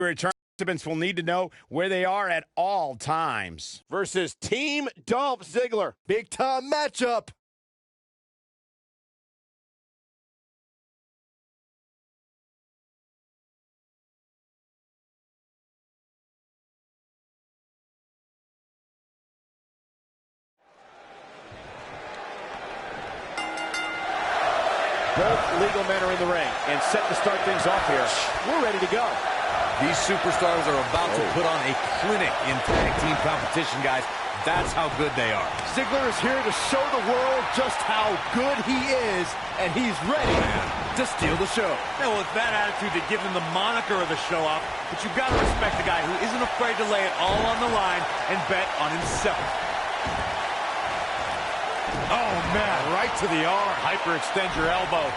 Participants will need to know where they are at all times. Versus Team Dolph Ziggler. Big time matchup. Both legal men are in the ring and set to start things off here. We're ready to go. These superstars are about to put on a clinic in tag team competition, guys. That's how good they are. Ziggler is here to show the world just how good he is, and he's ready to steal the show. Now, with that attitude, they give him the moniker of the show off, but you've got to respect the guy who isn't afraid to lay it all on the line and bet on himself. Oh, man, right to the arm. Hyperextend your elbow.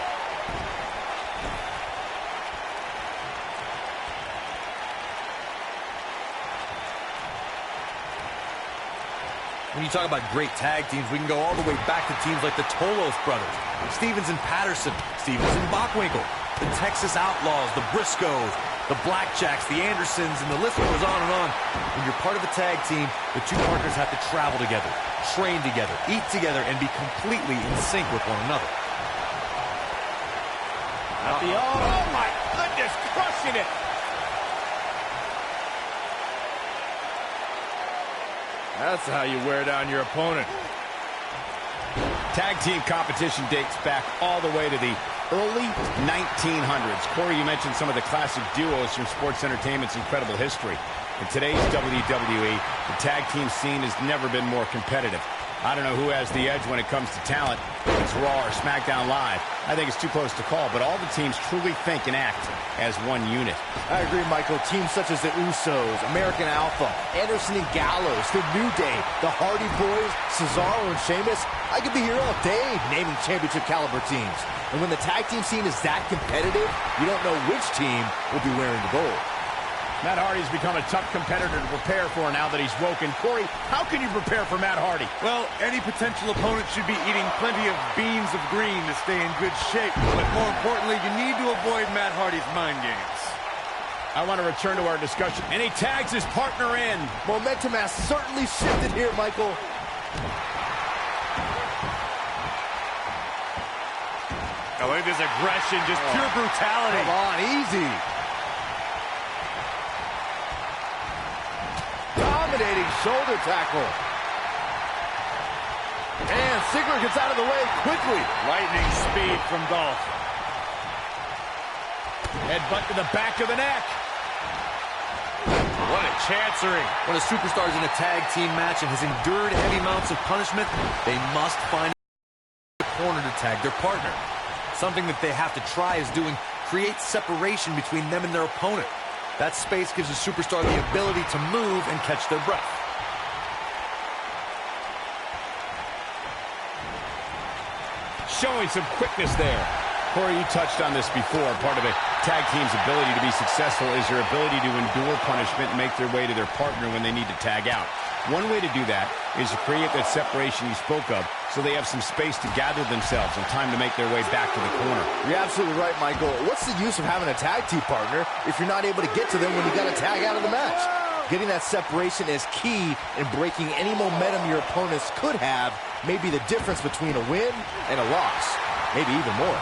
When you talk about great tag teams, we can go all the way back to teams like the Tolos brothers, Stevens and Patterson, Stevens and Bockwinkel, the Texas Outlaws, the Briscoes, the Blackjacks, the Andersons, and the list goes on and on. When you're part of a tag team, the two partners have to travel together, train together, eat together, and be completely in sync with one another. Oh, my goodness, crushing it. That's how you wear down your opponent. Tag team competition dates back all the way to the early 1900s. Corey, you mentioned some of the classic duos from sports entertainment's incredible history. In today's WWE, the tag team scene has never been more competitive. I don't know who has the edge when it comes to talent. If it's Raw or SmackDown Live, I think it's too close to call, but all the teams truly think and act as one unit. I agree, Michael. Teams such as the Usos, American Alpha, Anderson and Gallows, The New Day, the Hardy Boys, Cesaro and Sheamus. I could be here all day naming championship caliber teams. And when the tag team scene is that competitive, you don't know which team will be wearing the gold. Matt Hardy's become a tough competitor to prepare for now that he's woken. Corey, how can you prepare for Matt Hardy? Well, any potential opponent should be eating plenty of beans of green to stay in good shape. But more importantly, you need to avoid Matt Hardy's mind games. I want to return to our discussion. And he tags his partner in. Momentum has certainly shifted here, Michael. Oh, look at this aggression, just pure brutality. Come on, easy. Dominating shoulder tackle. And Ziggler gets out of the way quickly. Lightning speed from Dolph. Headbutt to the back of the neck. What a chancery. When a superstar is in a tag team match and has endured heavy amounts of punishment, they must find a corner to tag their partner. Something that they have to try is doing create separation between them and their opponent. That space gives a superstar the ability to move and catch their breath. Showing some quickness there. Corey, you touched on this before. Part of a tag team's ability to be successful is their ability to endure punishment and make their way to their partner when they need to tag out. One way to do that is to create that separation you spoke of so they have some space to gather themselves and time to make their way back to the corner. You're absolutely right, Michael. What's the use of having a tag team partner if you're not able to get to them when you got to tag out of the match? Getting that separation is key in breaking any momentum your opponents could have, maybe the difference between a win and a loss, maybe even more.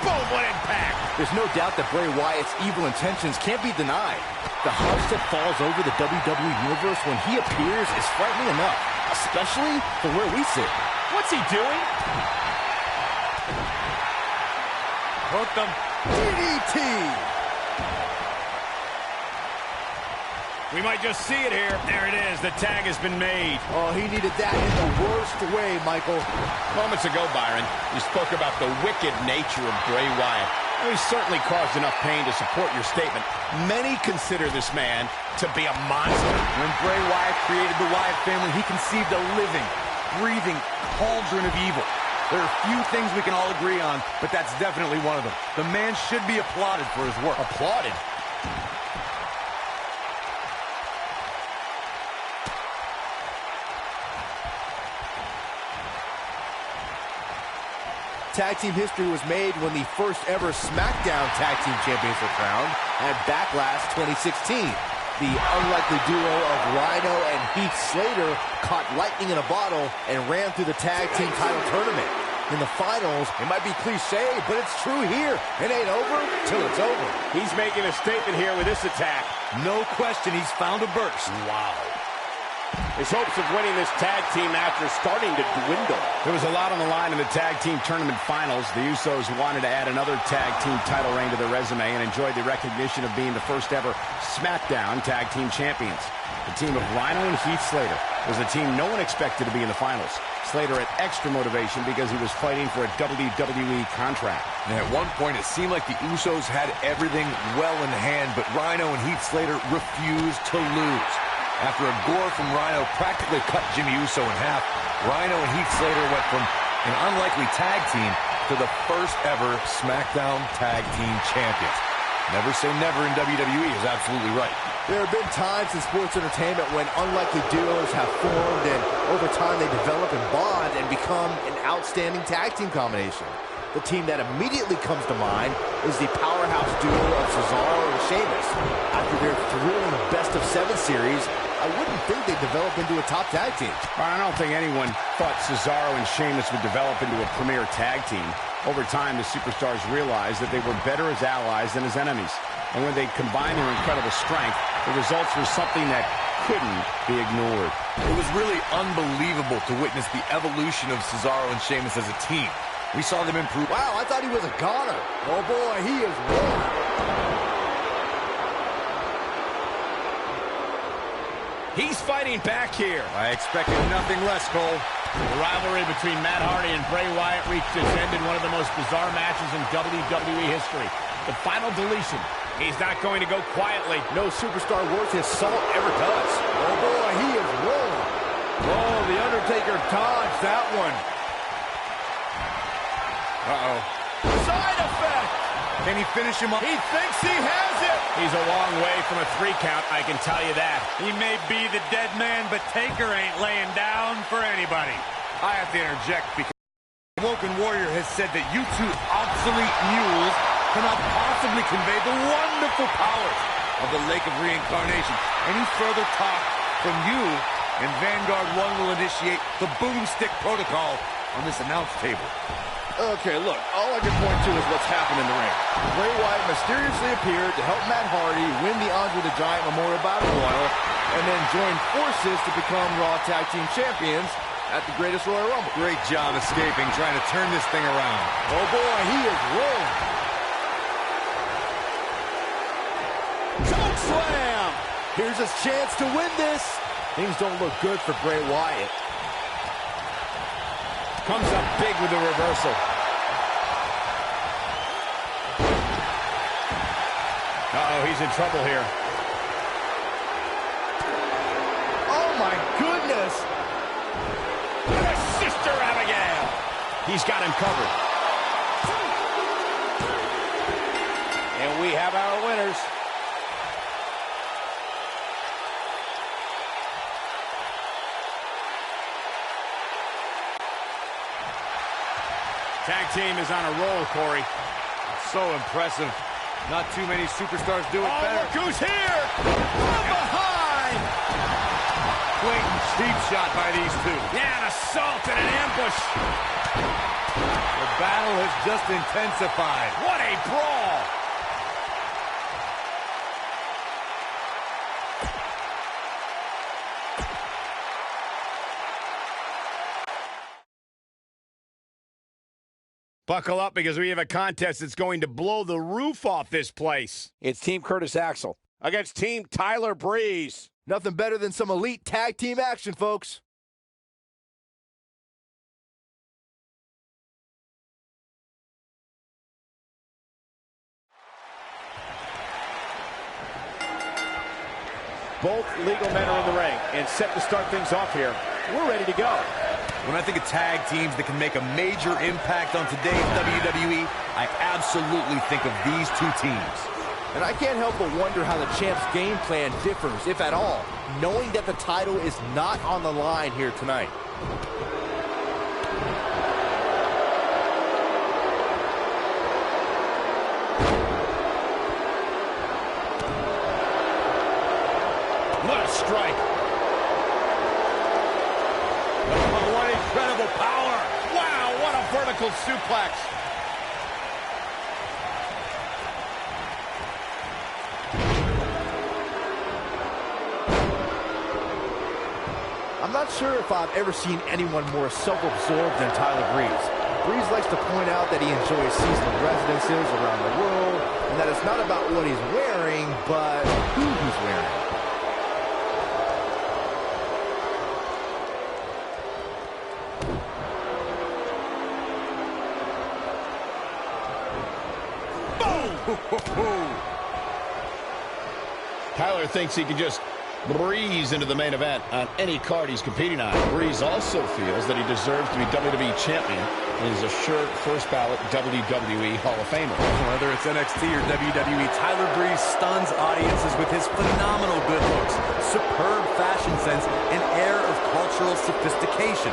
Boom, what impact! There's no doubt that Bray Wyatt's evil intentions can't be denied. The house that falls over the WWE Universe when he appears is frightening enough, especially from where we sit. What's he doing? Hooked them. DDT! We might just see it here. There it is. The tag has been made. Oh, he needed that in the worst way, Michael. Moments ago, Byron, you spoke about the wicked nature of Bray Wyatt. He's certainly caused enough pain to support your statement. Many consider this man to be a monster. When Bray Wyatt created the Wyatt family, he conceived a living, breathing cauldron of evil. There are few things we can all agree on, but that's definitely one of them. The man should be applauded for his work. Applauded? Tag team history was made when the first ever SmackDown Tag Team Champions were crowned. at Backlash 2016. The unlikely duo of Rhino and Heath Slater caught lightning in a bottle and ran through the tag team title tournament. In the finals, it might be cliche, but it's true here. It ain't over till it's over. He's making a statement here with this attack. No question, he's found a burst. Wow. His hopes of winning this tag team match are starting to dwindle. There was a lot on the line in the tag team tournament finals. The Usos wanted to add another tag team title reign to their resume and enjoyed the recognition of being the first ever SmackDown tag team champions. The team of Rhino and Heath Slater was the team no one expected to be in the finals. Slater had extra motivation because he was fighting for a WWE contract. And at one point, it seemed like the Usos had everything well in hand, but Rhino and Heath Slater refused to lose. After a gore from Rhino practically cut Jimmy Uso in half, Rhino and Heath Slater went from an unlikely tag team to the first ever SmackDown Tag Team Champions. Never say never in WWE is absolutely right. There have been times in sports entertainment when unlikely duos have formed, and over time they develop and bond and become an outstanding tag team combination. The team that immediately comes to mind is the powerhouse duo of Cesaro and Sheamus. After their thrilling best-of-7 series, I wouldn't think they'd develop into a top tag team. I don't think anyone thought Cesaro and Sheamus would develop into a premier tag team. Over time, the superstars realized that they were better as allies than as enemies. And when they combined their incredible strength, the results were something that couldn't be ignored. It was really unbelievable to witness the evolution of Cesaro and Sheamus as a team. We saw them improve. Wow, I thought he was a goner. Oh boy, he is rolling. He's fighting back here. I expected nothing less, Cole. The rivalry between Matt Hardy and Bray Wyatt reached its end in one of the most bizarre matches in WWE history. The final deletion. He's not going to go quietly. No superstar worth his salt ever does. Oh boy, he is rolling. Oh, The Undertaker dodged that one. Uh-oh. Side effect! Can he finish him up? He thinks he has it! He's a long way from a 3 count, I can tell you that. He may be the dead man, but Taker ain't laying down for anybody. I have to interject because Woken Warrior has said that you two obsolete mules cannot possibly convey the wonderful powers of the Lake of Reincarnation. Any further talk from you, and Vanguard 1 will initiate the boomstick protocol on this announce table. Okay, look, all I can point to is what's happened in the ring. Bray Wyatt mysteriously appeared to help Matt Hardy win the Andre the Giant Memorial Battle Royal, and then join forces to become Raw Tag Team Champions at the Greatest Royal Rumble. Great job escaping, trying to turn this thing around. Oh boy, he is rolling. Choke slam! Here's his chance to win this. Things don't look good for Bray Wyatt. Comes up big with the reversal. Uh-oh, he's in trouble here. Oh my goodness! The Sister Abigail! He's got him covered. And we have our winners. Tag team is on a roll, Corey. So impressive. Not too many superstars do it better. Look who's here! From behind! Blatant cheap shot by these two. Yeah, an assault and an ambush. The battle has just intensified. What a brawl! Buckle up because we have a contest that's going to blow the roof off this place. It's Team Curtis Axel against Team Tyler Breeze. Nothing better than some elite tag team action, folks. Both legal men are in the ring and set to start things off here. We're ready to go. When I think of tag teams that can make a major impact on today's WWE, I absolutely think of these two teams. And I can't help but wonder how the champ's game plan differs, if at all, knowing that the title is not on the line here tonight. What a strike. Oh, what incredible power. Wow, what a vertical suplex. I'm not sure if I've ever seen anyone more self-absorbed than Tyler Breeze. Breeze likes to point out that he enjoys seasonal residences around the world, and that it's not about what he's wearing, but who he's wearing. Tyler thinks he can just breeze into the main event on any card he's competing on. Breeze also feels that he deserves to be WWE Champion and is a sure first ballot WWE Hall of Famer. Whether it's NXT or WWE, Tyler Breeze stuns audiences with his phenomenal good looks, superb fashion sense, and air of cultural sophistication.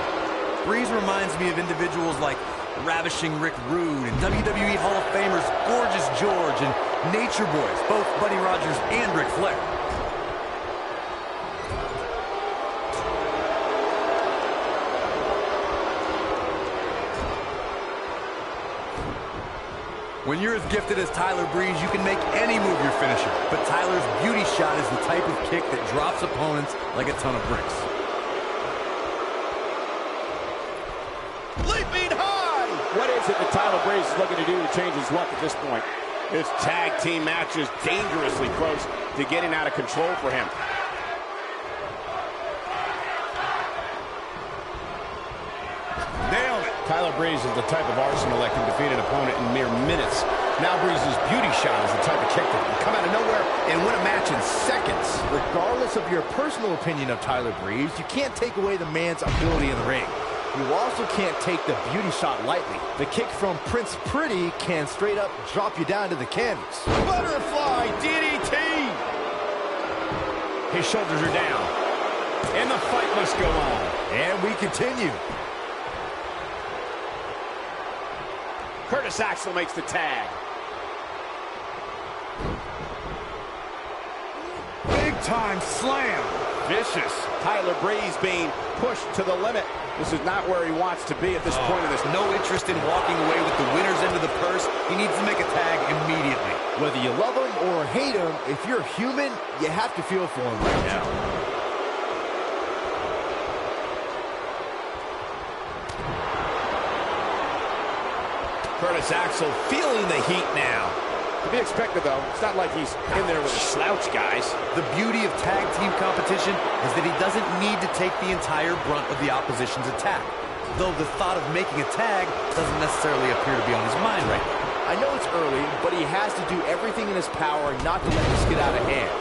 Breeze reminds me of individuals like Ravishing Rick Rude and WWE Hall of Famers Gorgeous George and Nature Boys, both Buddy Rogers and Ric Flair. When you're as gifted as Tyler Breeze, you can make any move your finisher. But Tyler's beauty shot is the type of kick that drops opponents like a ton of bricks. Leaping high! What is it that Tyler Breeze is looking to do to change his luck at this point? This tag team match is dangerously close to getting out of control for him. Nailed it! Tyler Breeze is the type of arsenal that can defeat an opponent in mere minutes. Now Breeze's beauty shot is the type of kick that can come out of nowhere and win a match in seconds. Regardless of your personal opinion of Tyler Breeze, you can't take away the man's ability in the ring. You also can't take the beauty shot lightly. The kick from Prince Pretty can straight up drop you down to the canvas. Butterfly DDT! His shoulders are down. And the fight must go on. And we continue. Curtis Axel makes the tag. Big time slam. Vicious. Tyler Breeze being pushed to the limit. This is not where he wants to be at this point in this. No interest in walking away with the winner's end of the purse. He needs to make a tag immediately. Whether you love him or hate him, if you're human, you have to feel for him right now. Curtis Axel feeling the heat now. To be expected, though. It's not like he's in there with a slouch, guys. The beauty of tag team competition is that he doesn't need to take the entire brunt of the opposition's attack. Though the thought of making a tag doesn't necessarily appear to be on his mind right now. I know it's early, but he has to do everything in his power not to let this get out of hand.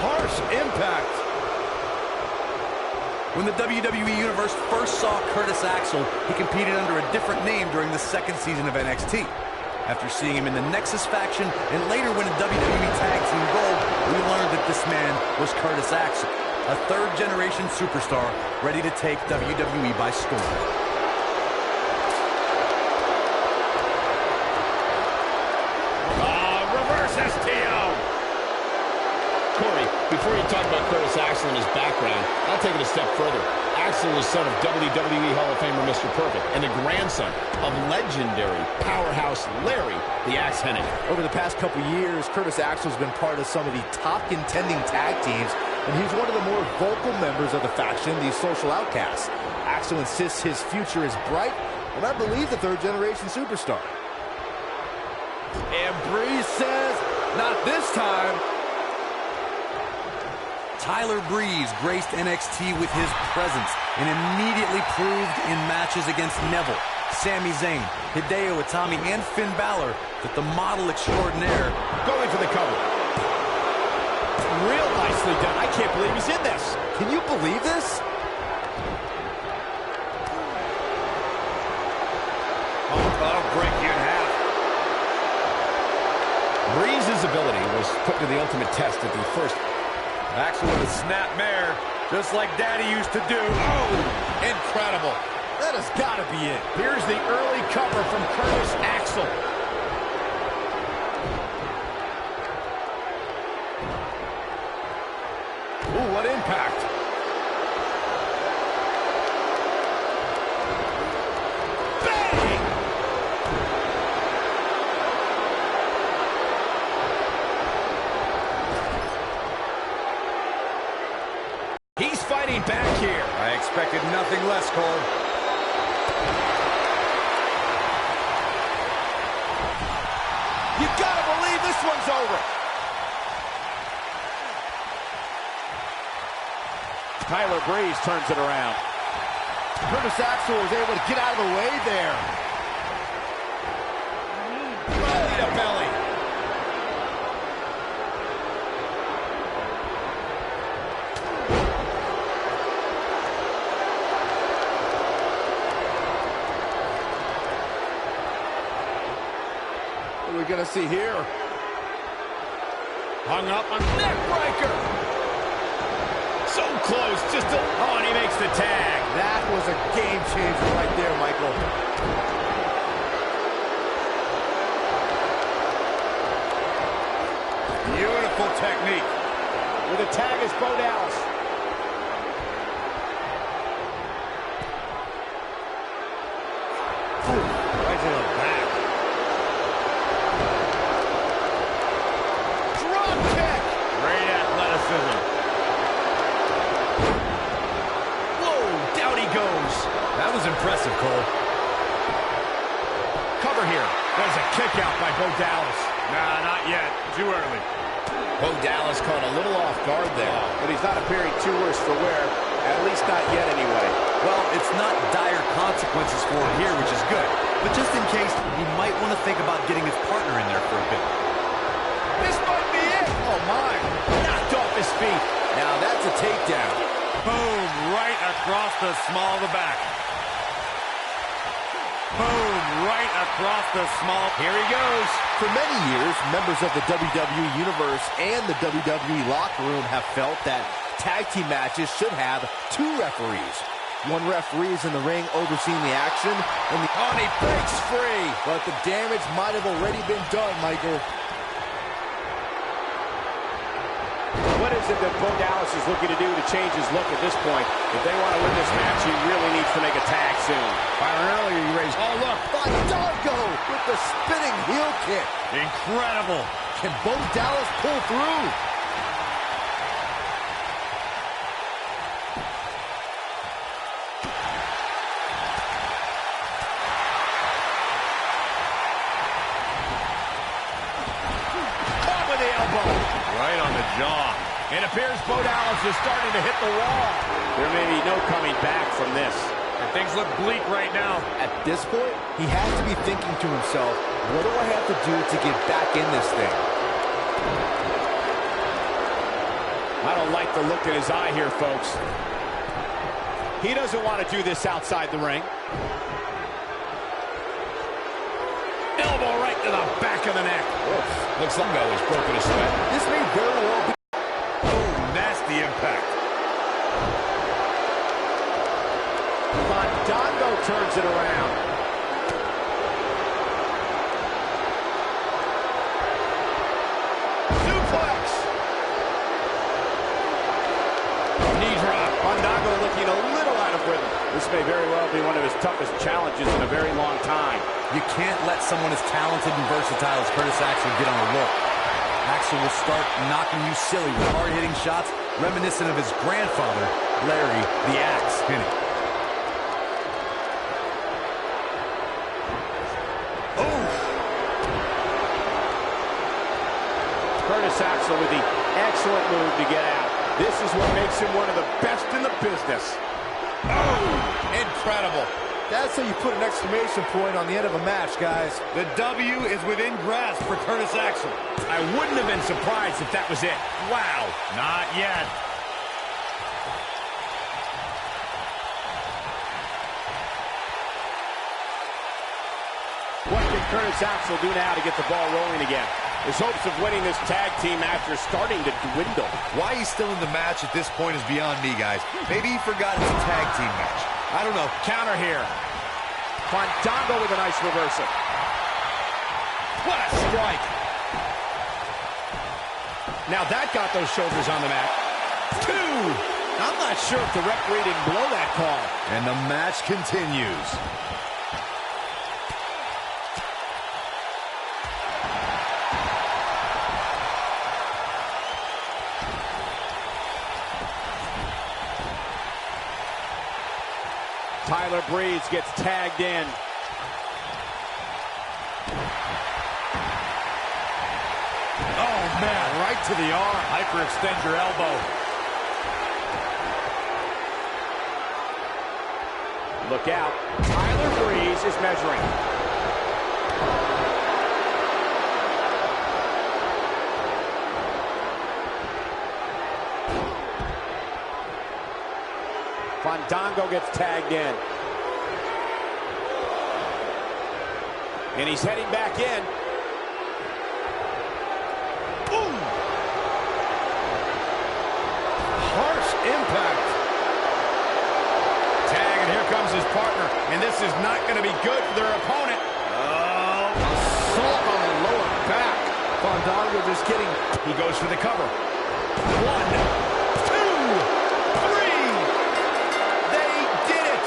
Harsh impact. When the WWE Universe first saw Curtis Axel, he competed under a different name during the second season of NXT. After seeing him in the Nexus faction and later winning WWE Tag Team Gold, we learned that this man was Curtis Axel, a third-generation superstar ready to take WWE by storm. Reverse STO. Corey, before you talk about Curtis Axel and his background, I'll take it a step further. Axel is son of WWE Hall of Famer Mr. Perfect and the grandson of legendary powerhouse Larry the Axe Hennig. Over the past couple years, Curtis Axel's been part of some of the top contending tag teams, and he's one of the more vocal members of the faction, the Social Outcasts. Axel insists his future is bright, and I believe the third-generation superstar. And Breeze says, not this time. Tyler Breeze graced NXT with his presence and immediately proved in matches against Neville, Sami Zayn, Hideo Itami, and Finn Balor that the model extraordinaire Going for the cover. Real nicely done. I can't believe he's in this. Can you believe this? Oh, that'll break you in half. Breeze's ability was put to the ultimate test at the first. Axel with a snap mare, just like Daddy used to do. Oh, incredible. That has got to be it. Here's the early cover from Curtis Axel. Ooh, what impact. Bang! He's fighting back here. I expected nothing less, Cole. You gotta believe this one's over. Tyler Breeze turns it around. Curtis Axel was able to get out of the way there. Belly to belly. What are we gonna see here? Hung up on neck breaker. So close, just a... Oh, and he makes the tag. That was a game changer right there, Michael. Beautiful technique. With the tag is Bo Dallas. Right to the back. Drop kick. Great athleticism. Whoa, down he goes. That was impressive, Cole. Cover here. There's a kick out by Bo Dallas. Nah, not yet. Too early. Bo Dallas caught a little off guard there. But he's not appearing too worse for wear. At least not yet, anyway. Well, it's not dire consequences for him here, which is good. But just in case, he might want to think about getting his partner in there for a bit. This might be it. Oh, my. Knocked off his feet. Now that's a takedown. Boom, right across the small of the back. Boom, right across the small. Here he goes. For many years, members of the WWE Universe and the WWE locker room have felt that tag team matches should have two referees. One referee is in the ring overseeing the action, and he breaks free. but the damage might have already been done, Michael. What is it that Bo Dallas is looking to do to change his look at this point? If they want to win this match, he really needs to make a tag soon. Byron, earlier you raised... Oh, look. Fandango with the spinning heel kick. Incredible. Can Bo Dallas pull through? Caught with the elbow. Right on the jaw. It appears Bo Dallas is starting to hit the wall. There may be no coming back from this. And things look bleak right now. At this point, he has to be thinking to himself, what do I have to do to get back in this thing? I don't like the look in his eye here, folks. He doesn't want to do this outside the ring. Elbow right to the back of the neck. Looks like Bo has broken a sweat. This may very well be... Oh, nasty impact. Fandango turns it around. Suplex. Knee drop. Fandango looking a little out of rhythm. This may very well be one of his toughest challenges in a very long time. You can't let someone as talented and versatile as Curtis Axel get on a roll. Axel will start knocking you silly with hard-hitting shots reminiscent of his grandfather, Larry the Axe Hennig. Curtis Axel with the excellent move to get out. This is what makes him one of the best in the business. Oh, incredible. That's how you put an exclamation point on the end of a match, guys. The W is within grasp for Curtis Axel. I wouldn't have been surprised if that was it. Wow. Not yet. What can Curtis Axel do now to get the ball rolling again? His hopes of winning this tag team match are starting to dwindle. Why he's still in the match at this point is beyond me, guys. Maybe he forgot it's a tag team match. I don't know. Counter here. Fandango with a nice reversal. What a strike. Now that got those shoulders on the mat. 2. I'm not sure if the referee didn't blow that call. And the match continues. Tyler Breeze gets tagged in. Oh, man, right to the arm. Hyperextend your elbow. Look out. Tyler Breeze is measuring. Fandango gets tagged in. And he's heading back in. Boom! Harsh impact. Tag, and here comes his partner. And this is not going to be good for their opponent. Oh, assault on the lower back. Fandango just getting... He goes for the cover. 1, 2, 3. They did it.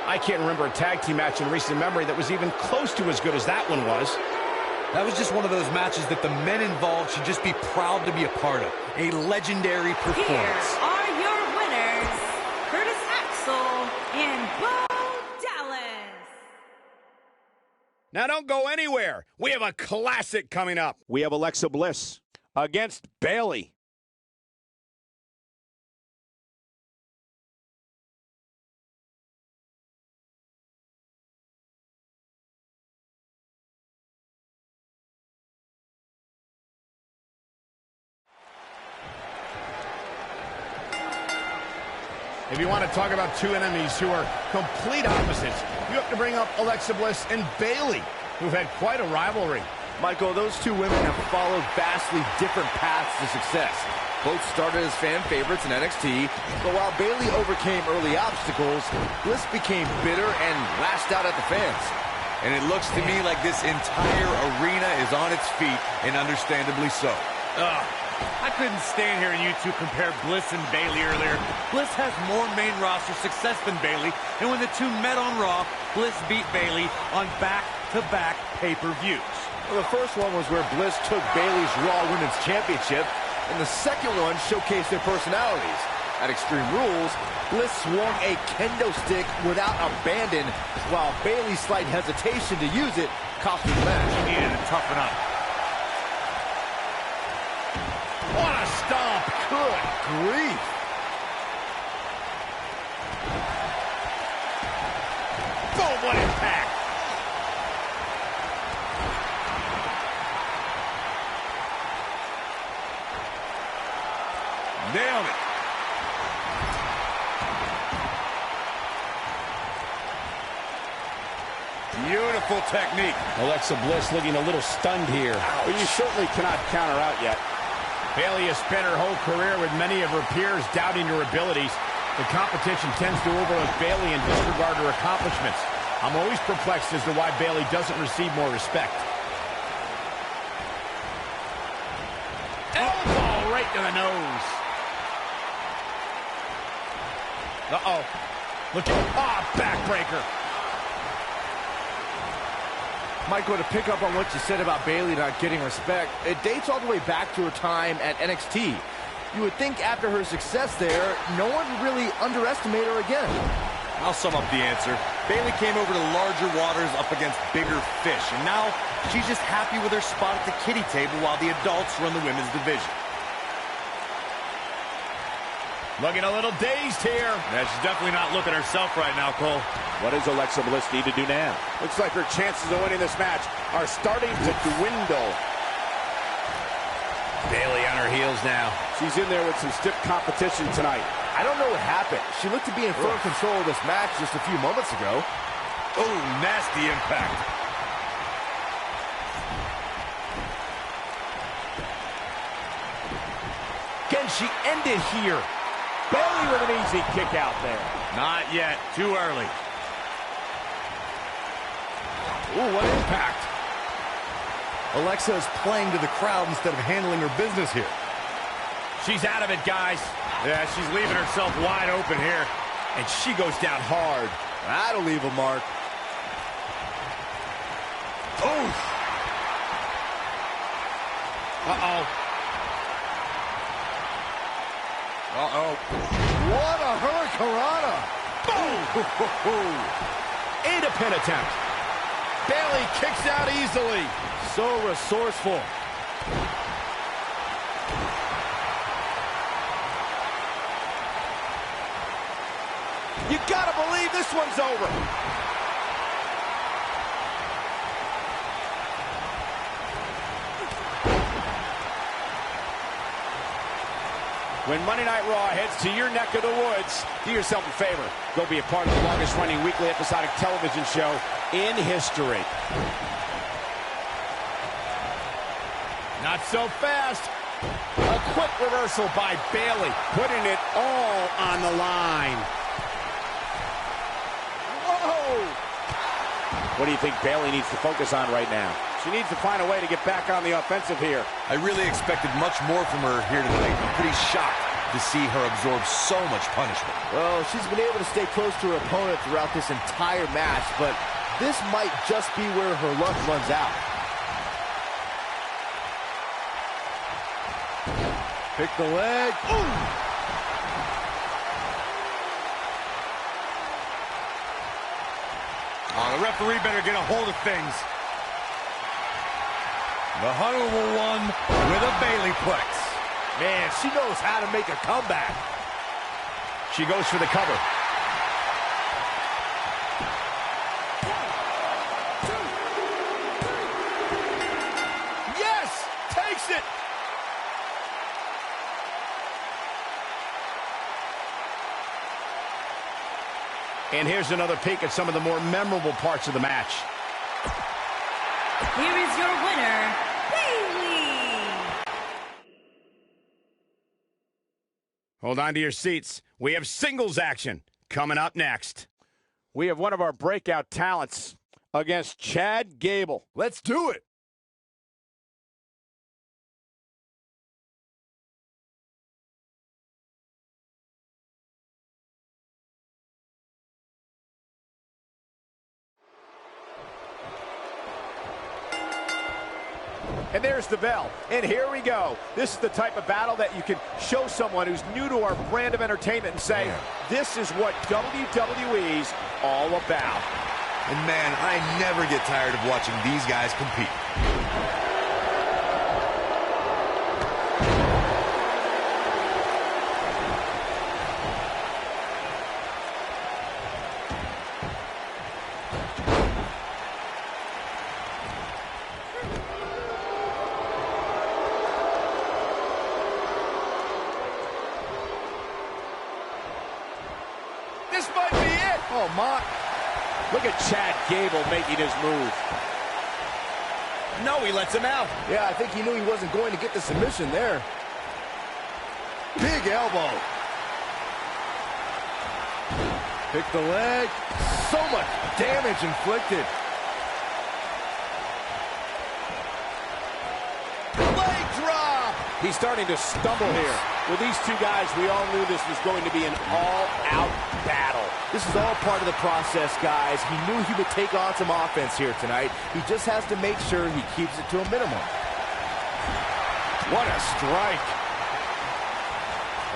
I can't remember a tag team match in recent memory that was even close to as good as that one was. That was just one of those matches that the men involved should just be proud to be a part of. A legendary performance. Here are your winners, Curtis Axel and Bo Dallas. Now don't go anywhere. We have a classic coming up. We have Alexa Bliss against Bayley. If you want to talk about two enemies who are complete opposites, you have to bring up Alexa Bliss and Bayley, who've had quite a rivalry. Michael, those two women have followed vastly different paths to success. Both started as fan favorites in NXT, but while Bayley overcame early obstacles, Bliss became bitter and lashed out at the fans. And it looks to me like this entire arena is on its feet, and understandably so. I couldn't stand hearing you two compare Bliss and Bayley earlier. Bliss has more main roster success than Bayley, and when the two met on Raw, Bliss beat Bayley on back-to-back pay-per-views. Well, the first one was where Bliss took Bayley's Raw Women's Championship, and the second one showcased their personalities. At Extreme Rules, Bliss swung a kendo stick without abandon, while Bayley's slight hesitation to use it cost her the match. He needed to toughen up. What a stomp! Good grief! Boom, what impact! Nailed it! Beautiful technique. Alexa Bliss looking a little stunned here. But you certainly cannot counter out yet. Bayley has spent her whole career with many of her peers doubting her abilities. The competition tends to overlook Bayley and disregard her accomplishments. I'm always perplexed as to why Bayley doesn't receive more respect. Elbow right to the nose. Uh-oh. Look at, backbreaker. Michael, to pick up on what you said about Bayley not getting respect, it dates all the way back to her time at NXT. You would think after her success there, no one would really underestimate her again. I'll sum up the answer. Bayley came over to larger waters up against bigger fish, and now she's just happy with her spot at the kiddie table while the adults run the women's division. Looking a little dazed here. Yeah, she's definitely not looking herself right now, Cole. What does Alexa Bliss need to do now? Looks like her chances of winning this match are starting to dwindle. Bayley on her heels now. She's in there with some stiff competition tonight. I don't know what happened. She looked to be in firm control of this match just a few moments ago. Oh, nasty impact. Can she end it here? Bayley with an easy kick out there. Not yet. Too early. Ooh, what impact. Alexa is playing to the crowd instead of handling her business here. She's out of it, guys. Yeah, she's leaving herself wide open here. And she goes down hard. That'll leave a mark. Oh! Uh-oh. Uh-oh. What a hurricanrana! Boom! And a pin attempt. Bayley kicks out easily. So resourceful. You gotta believe this one's over. When Monday Night Raw heads to your neck of the woods, do yourself a favor. Go be a part of the longest-running weekly episodic television show in history. Not so fast. A quick reversal by Bayley, putting it all on the line. Whoa! What do you think Bayley needs to focus on right now? She needs to find a way to get back on the offensive here. I really expected much more from her here tonight. I'm pretty shocked to see her absorb so much punishment. Well, she's been able to stay close to her opponent throughout this entire match, but this might just be where her luck runs out. Pick the leg. Ooh! Oh, the referee better get a hold of things. The honorable one with a Bayleyplex. Man, she knows how to make a comeback. She goes for the cover. Yes! Takes it! And here's another peek at some of the more memorable parts of the match. Here is your winner, Bayley. Hold on to your seats. We have singles action coming up next. We have one of our breakout talents against Chad Gable. Let's do it. And there's the bell. And here we go. This is the type of battle that you can show someone who's new to our brand of entertainment and say, this is what WWE's all about. And man, I never get tired of watching these guys compete. This might be it. Oh, my. Look at Chad Gable making his move. No, he lets him out. Yeah, I think he knew he wasn't going to get the submission there. Big elbow. Pick the leg. So much damage inflicted. Leg drop. He's starting to stumble here. With these two guys, we all knew this was going to be an all-out battle. This is all part of the process, guys. He knew he would take on some offense here tonight. He just has to make sure he keeps it to a minimum. What a strike.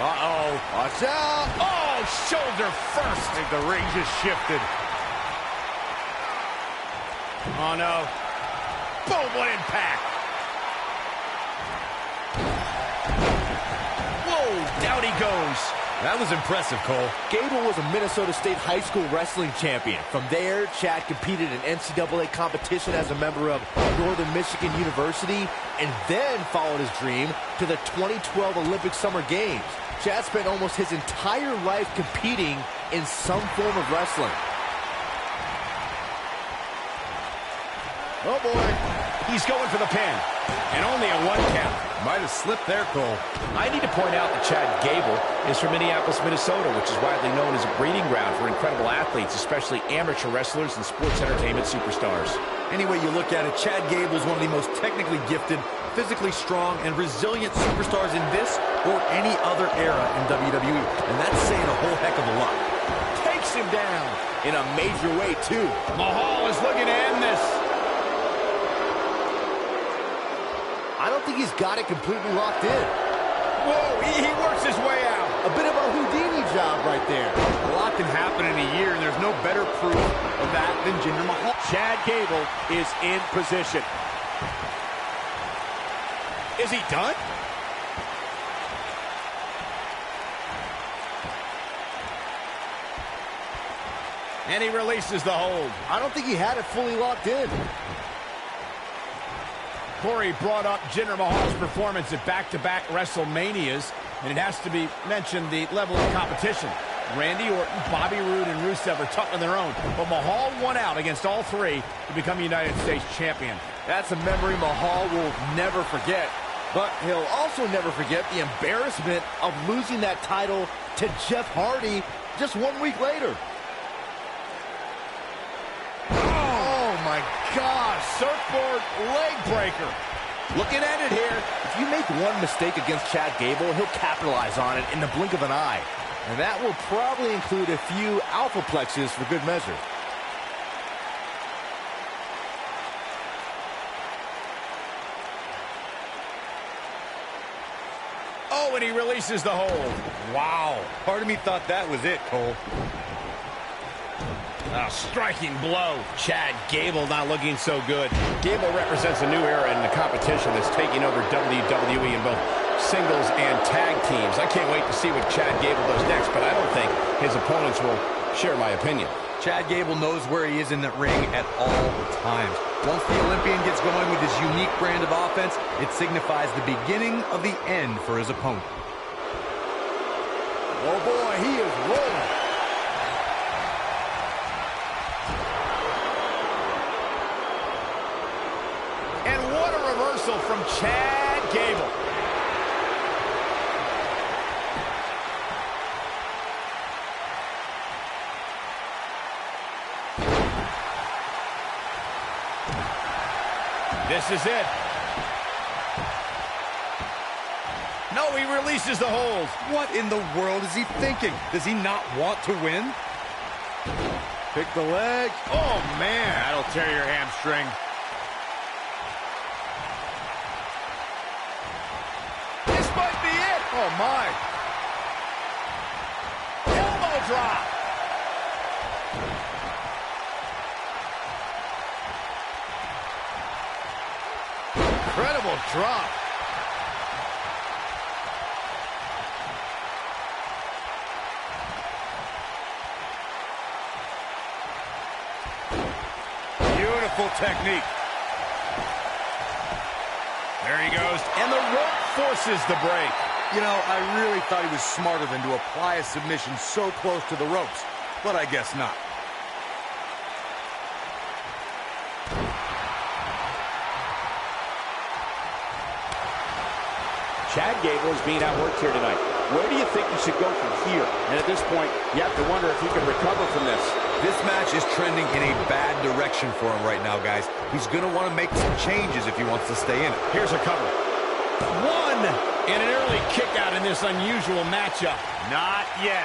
Uh-oh. Watch out. Oh, shoulder first. I think the ring just shifted. Oh, no. Boom, what impact. Whoa, down he goes. That was impressive, Cole. Gable was a Minnesota State high school wrestling champion. From there, Chad competed in NCAA competition as a member of Northern Michigan University, and then followed his dream to the 2012 Olympic Summer Games. Chad spent almost his entire life competing in some form of wrestling. Oh, boy. He's going for the pin. And only a 1 count. Might have slipped there, Cole. I need to point out that Chad Gable is from Minneapolis, Minnesota, which is widely known as a breeding ground for incredible athletes, especially amateur wrestlers and sports entertainment superstars. Any way you look at it, Chad Gable is one of the most technically gifted, physically strong, and resilient superstars in this or any other era in WWE. And that's saying a whole heck of a lot. Takes him down in a major way, too. Mahal is looking to end this. I don't think he's got it completely locked in. Whoa, he works his way out. A bit of a Houdini job right there. A lot can happen in a year, and there's no better proof of that than Jinder Mahal. Chad Gable is in position. Is he done? And he releases the hold. I don't think he had it fully locked in. Corey brought up Jinder Mahal's performance at back-to-back WrestleManias, and it has to be mentioned the level of competition. Randy Orton, Bobby Roode, and Rusev are tough on their own, but Mahal won out against all three to become United States champion. That's a memory Mahal will never forget. But he'll also never forget the embarrassment of losing that title to Jeff Hardy just 1 week later. Oh my gosh, Surfboard leg breaker. looking at it here. If you make one mistake against Chad Gable, he'll capitalize on it in the blink of an eye. And that will probably include a few alpha plexes for good measure. Oh, and he releases the hold. Wow. Part of me thought that was it, Cole. A striking blow. Chad Gable not looking so good. Gable represents a new era in the competition that's taking over WWE in both singles and tag teams. I can't wait to see what Chad Gable does next, but I don't think his opponents will share my opinion. Chad Gable knows where he is in that ring at all times. Once the Olympian gets going with his unique brand of offense, it signifies the beginning of the end for his opponent. Oh boy, he is rolling. And what a reversal from Chad Gable. This is it. No, he releases the hold. What in the world is he thinking? Does he not want to win? Pick the leg. Oh, man. That'll tear your hamstring. This might be it. Oh, my. Elbow drop. Incredible drop. Beautiful technique. There he goes. And the rope forces the break. You know, I really thought he was smarter than to apply a submission so close to the ropes, but I guess not. Chad Gable is being outworked here tonight. Where do you think he should go from here? And at this point, you have to wonder if he can recover from this. This match is trending in a bad direction for him right now, guys. He's going to want to make some changes if he wants to stay in it. Here's a cover. One, and an early kick out in this unusual matchup. Not yet.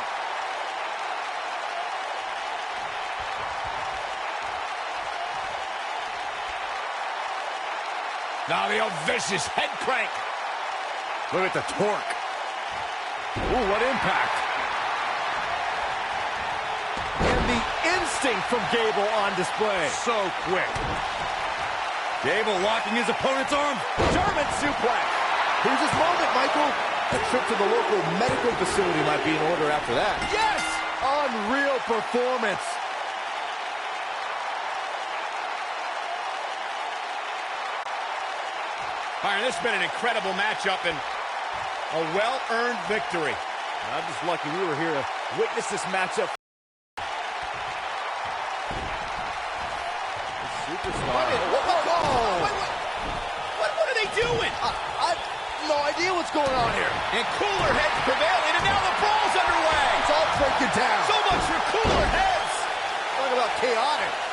Now the old vicious head crank. Look at the torque. Ooh, what impact. And the instinct from Gable on display. So quick. Gable locking his opponent's arm. German suplex. Here's his moment, Michael. A trip to the local medical facility might be in order after that. Yes! Unreal performance. All right, this has been an incredible matchup and a well-earned victory. I'm just lucky we were here to witness this matchup. Superstar. going on here? And cooler heads prevailing, and now the brawl's underway. It's all breaking down. So much for cooler heads. Talk about chaotic.